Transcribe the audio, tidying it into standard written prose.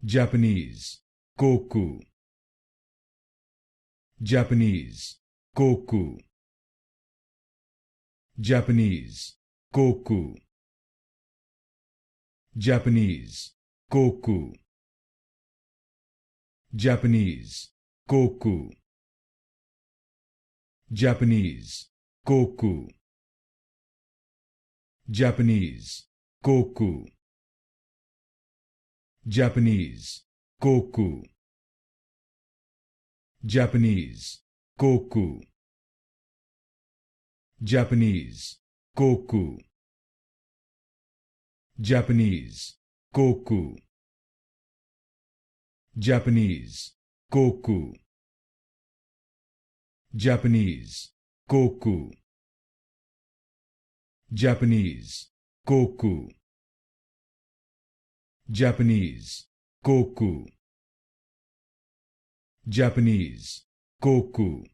Japanese, Koku. Japanese, Koku. Japanese, Koku. Japanese, Koku. Japanese, Koku. Japanese, Koku. Japanese, Koku. Japanese, Koku. Japanese, Koku. Japanese, Koku. Japanese, Koku. Japanese, Koku. Japanese, Koku. Japanese, Koku. Japanese, Koku. Japanese, Koku.